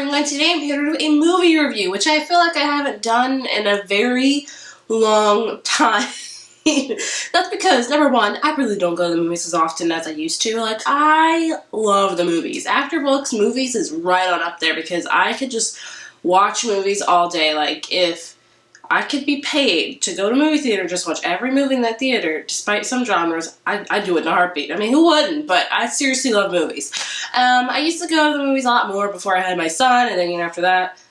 everyone, today I'm here to do a movie review, which I feel like I haven't done in a very long time. That's because, number one, I really don't go to the movies as often as I used to. Like, I love the movies. After books, movies is right on up there because I could just watch movies all day. Like, if I could be paid to go to a movie theater, just watch every movie in that theater, despite some genres, I'd do it in a heartbeat. I mean, who wouldn't? But I seriously love movies. I used to go to the movies a lot more before I had my son, and then after that,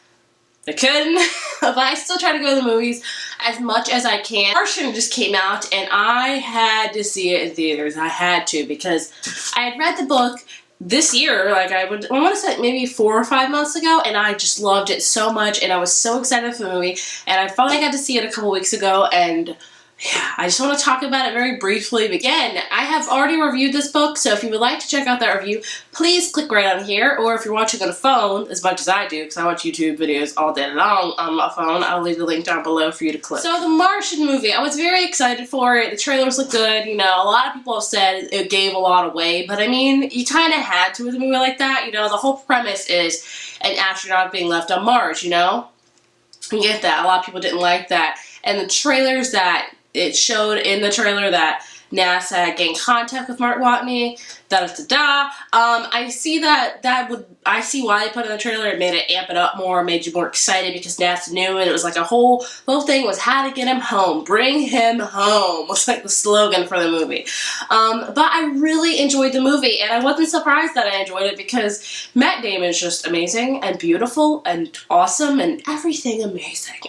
I couldn't. But I still try to go to the movies as much as I can. Martian just came out, and I had to see it in theaters. I had to, because I had read the book this year, like I want to say maybe 4 or 5 months ago, and I just loved it so much, and I was so excited for the movie, and I finally got to see it a couple weeks ago, and yeah, I just want to talk about it very briefly. Again, I have already reviewed this book, so if you would like to check out that review, please click right on here, or if you're watching on a phone, as much as I do, because I watch YouTube videos all day long on my phone, I'll leave the link down below for you to click. So the Martian movie, I was very excited for it. The trailers look good, you know, a lot of people have said it gave a lot away, but I mean, you kind of had to with a movie like that, you know, the whole premise is an astronaut being left on Mars, you know? You get that, a lot of people didn't like that, and the trailers that it showed in the trailer that NASA had gained contact with Mark Watney, I see I see why they put it in the trailer. It made it amp it up more, made you more excited because NASA knew it. It was like the whole thing was how to get him home. Bring him home was like the slogan for the movie. But I really enjoyed the movie, and I wasn't surprised that I enjoyed it because Matt Damon is just amazing and beautiful and awesome and everything amazing.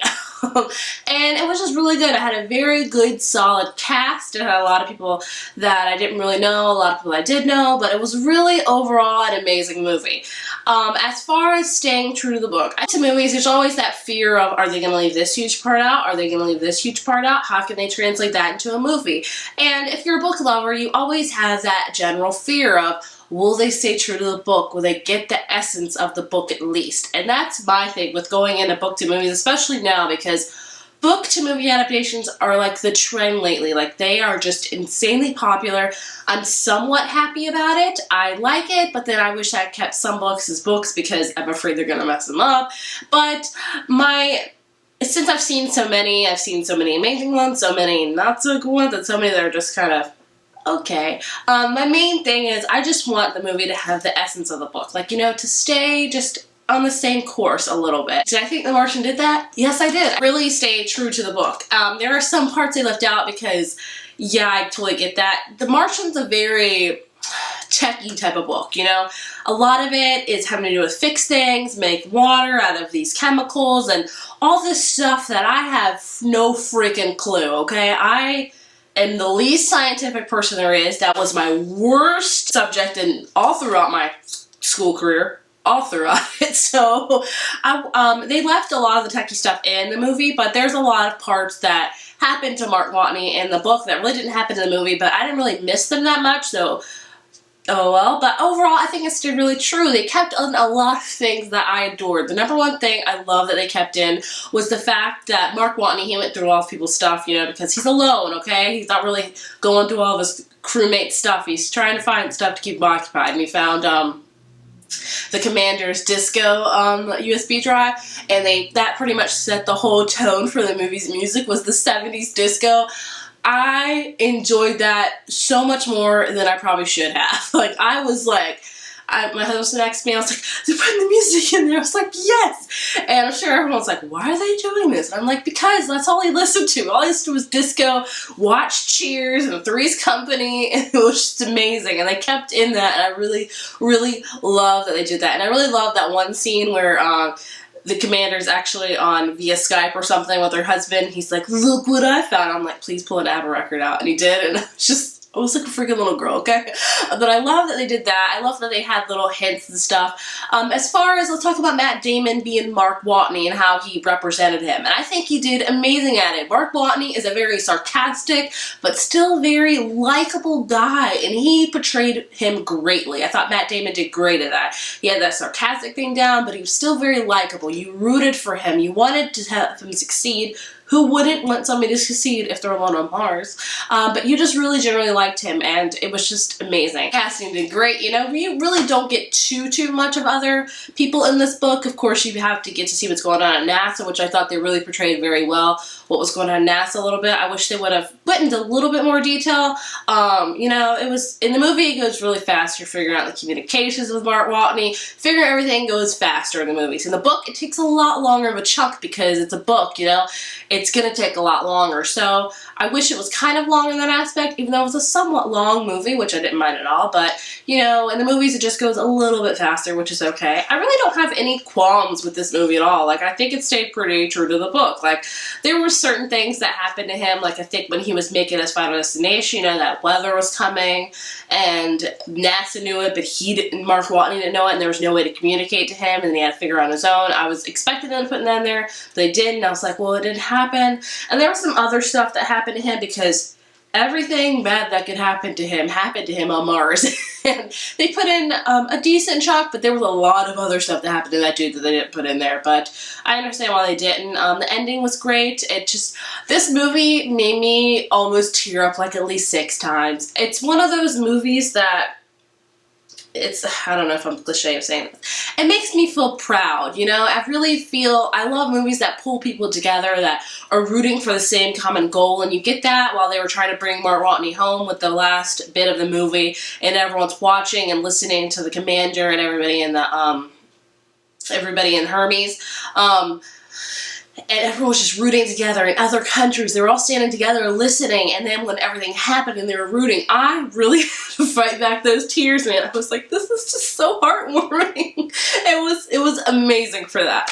And it was just really good. I had a very good, solid cast. It had a lot of people that I didn't really know, a lot of people I did know, but it was really overall an amazing movie. As far as staying true to the book, to movies, there's always that fear of, are they going to leave this huge part out? Are they going to leave this huge part out? How can they translate that into a movie? And if you're a book lover, you always have that general fear of, will they stay true to the book? Will they get the essence of the book at least? And that's my thing with going into book to movies, especially now, because book to movie adaptations are like the trend lately. Like, they are just insanely popular. I'm somewhat happy about it. I like it, but then I wish I kept some books as books because I'm afraid they're gonna mess them up. But since I've seen so many amazing ones, so many not so good ones, and so many that are just kind of okay. My main thing is I just want the movie to have the essence of the book. Like, you know, to stay just on the same course a little bit. Did I think The Martian did that? Yes, I did. Really stay true to the book. There are some parts they left out because, yeah, I totally get that. The Martian's a very techy type of book, you know? A lot of it is having to do with fix things, make water out of these chemicals, and all this stuff that I have no freaking clue, okay? I am the least scientific person there is. That was my worst subject all throughout my school career. All throughout it. So they left a lot of the techie stuff in the movie, but there's a lot of parts that happened to Mark Watney in the book that really didn't happen in the movie, but I didn't really miss them that much, so oh well. But overall, I think it stayed really true. They kept in a lot of things that I adored. The number one thing I love that they kept in was the fact that Mark Watney, he went through all of people's stuff, you know, because he's alone, okay? He's not really going through all of his crewmate stuff. He's trying to find stuff to keep him occupied, and he found the Commander's disco USB drive, and that pretty much set the whole tone for the movie's music, was the 70s disco. I enjoyed that so much more than I probably should have. Like, I was like, my husband next to me, I was like, they're putting the music in there. I was like, yes! And I'm sure everyone's like, why are they doing this? And I'm like, because that's all he listened to. All he listened to was disco, watched Cheers and Three's Company, and it was just amazing. And they kept in that, and I really, really love that they did that. And I really love that one scene where the Commander's actually on via Skype or something with her husband. He's like, look what I found. I'm like, please pull an ABBA record out. And he did, and I was like a freaking little girl, okay? But I love that they did that. I love that they had little hints and stuff. As far as, let's talk about Matt Damon being Mark Watney and how he represented him. And I think he did amazing at it. Mark Watney is a very sarcastic, but still very likable guy, and he portrayed him greatly. I thought Matt Damon did great at that. He had that sarcastic thing down, but he was still very likable. You rooted for him. You wanted to have him succeed who wouldn't want somebody to succeed if they're alone on Mars? But you just really generally liked him, and it was just amazing. Casting did great. You know, you really don't get too much of other people in this book. Of course, you have to get to see what's going on at NASA, which I thought they really portrayed very well, what was going on at NASA a little bit. I wish they would have went into a little bit more detail. You know, it was, in the movie, it goes really fast. You're figuring out the communications with Mark Watney, figuring everything goes faster in the movies. In the book, it takes a lot longer of a chunk because it's a book, you know? It's gonna take a lot longer. So I wish it was kind of long in that aspect, even though it was a somewhat long movie, which I didn't mind at all. But, you know, in the movies, it just goes a little bit faster, which is okay. I really don't have any qualms with this movie at all. Like, I think it stayed pretty true to the book. Like, there were certain things that happened to him, like I think when he was making his Final Destination, you know, that weather was coming, and NASA knew it, but he didn't, Mark Watney didn't know it, and there was no way to communicate to him, and he had to figure it out on his own. I was expecting them to put that in there, but they didn't, and I was like, well, it didn't happen. And there was some other stuff that happened to him, because everything bad that could happen to him happened to him on Mars. And they put in a decent chunk, but there was a lot of other stuff that happened to that dude that they didn't put in there. But I understand why they didn't. The ending was great. It just, this movie made me almost tear up like at least 6 times. It's one of those movies that, it's, I don't know if I'm cliche of saying this, it makes me feel proud, you know? I really feel, I love movies that pull people together, that are rooting for the same common goal, and you get that while they were trying to bring Mark Watney home with the last bit of the movie, and everyone's watching and listening to the commander and everybody in the, everybody in Hermes, and everyone was just rooting together in other countries. They were all standing together listening, and then when everything happened and they were rooting, I really had to fight back those tears, man. I was like, this is just so heartwarming. It was amazing for that.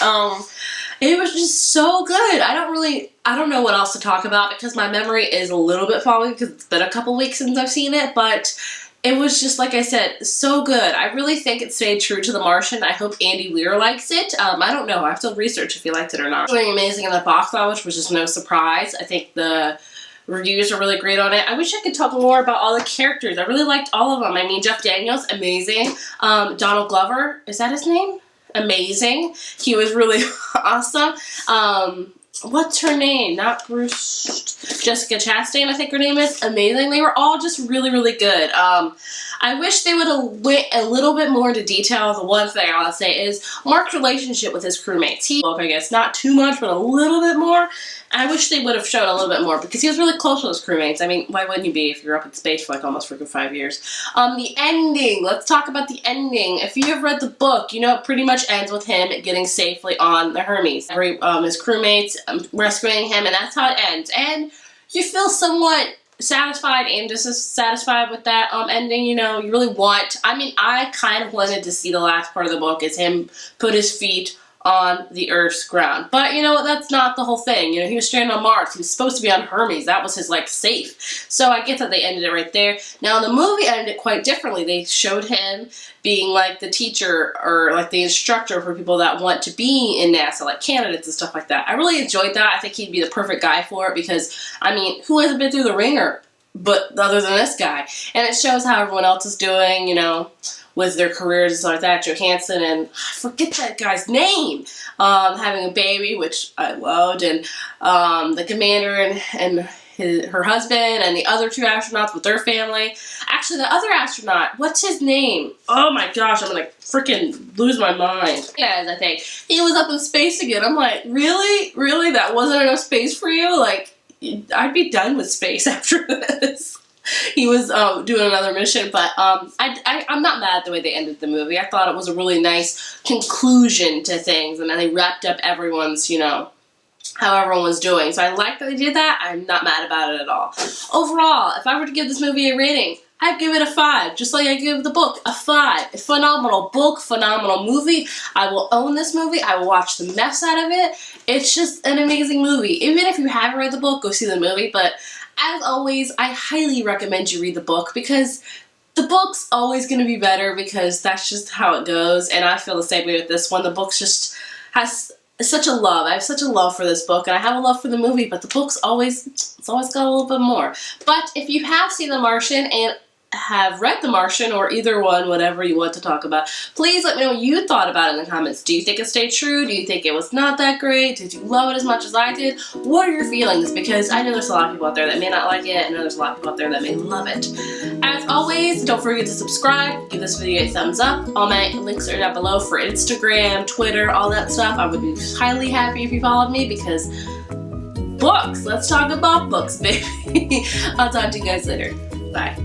It was just so good. I don't know what else to talk about because my memory is a little bit foggy because it's been a couple weeks since I've seen it, but it was just, like I said, so good. I really think it stayed true to The Martian. I hope Andy Weir likes it. I don't know. I have to research if he liked it or not. Doing amazing in the box office, which was just no surprise. I think the reviews are really great on it. I wish I could talk more about all the characters. I really liked all of them. I mean, Jeff Daniels, amazing. Donald Glover, is that his name? Amazing. He was really awesome. What's her name? Not Bruce. Jessica Chastain, I think her name is. Amazing. They were all just really, really good. I wish they would have went a little bit more into detail. The one thing I'll say is Mark's relationship with his crewmates. I guess not too much, but a little bit more. I wish they would have shown a little bit more because he was really close with his crewmates. I mean, why wouldn't you be if you're up in space for like almost freaking 5 years? The ending. Let's talk about the ending. If you have read the book, you know it pretty much ends with him getting safely on the Hermes. His crewmates rescuing him, and that's how it ends. And you feel somewhat satisfied and dissatisfied with that ending. You know, you really want, I mean, I kind of wanted to see the last part of the book is him put his feet on the Earth's ground. But you know what, that's not the whole thing. You know, he was stranded on Mars. He was supposed to be on Hermes. That was his, like, safe. So I get that they ended it right there. Now, in the movie, ended it quite differently. They showed him being, like, the teacher or, like, the instructor for people that want to be in NASA, like candidates and stuff like that. I really enjoyed that. I think he'd be the perfect guy for it because, I mean, who hasn't been through the ringer but other than this guy? And it shows how everyone else is doing, you know, with their careers and stuff like that. Johansson and I forget that guy's name, having a baby, which I loved, and the commander and her husband and the other 2 astronauts with their family. Actually, the other astronaut, what's his name? Oh my gosh, I'm gonna freaking lose my mind. Yeah, I think he was up in space again. I'm like, really? Really? That wasn't enough space for you? Like, I'd be done with space after this. He was doing another mission, but I'm not mad at the way they ended the movie. I thought it was a really nice conclusion to things, and then they wrapped up everyone's, you know, how everyone was doing. So I like that they did that. I'm not mad about it at all. Overall, if I were to give this movie a rating, I'd give it a 5, just like I give the book a 5. A phenomenal book, phenomenal movie. I will own this movie. I will watch the mess out of it. It's just an amazing movie. Even if you haven't read the book, go see the movie, but as always, I highly recommend you read the book because the book's always going to be better because that's just how it goes, and I feel the same way with this one. The book's just has such a love. I have such a love for this book, and I have a love for the movie, but the book's always, it's always got a little bit more. But if you have seen The Martian and have read The Martian, or either one, whatever you want to talk about. Please let me know what you thought about it in the comments. Do you think it stayed true? Do you think it was not that great? Did you love it as much as I did? What are your feelings? Because I know there's a lot of people out there that may not like it. I know there's a lot of people out there that may love it. As always, don't forget to subscribe. Give this video a thumbs up. All my links are down below for Instagram, Twitter, all that stuff. I would be highly happy if you followed me, because books. Let's talk about books, baby. I'll talk to you guys later. Bye.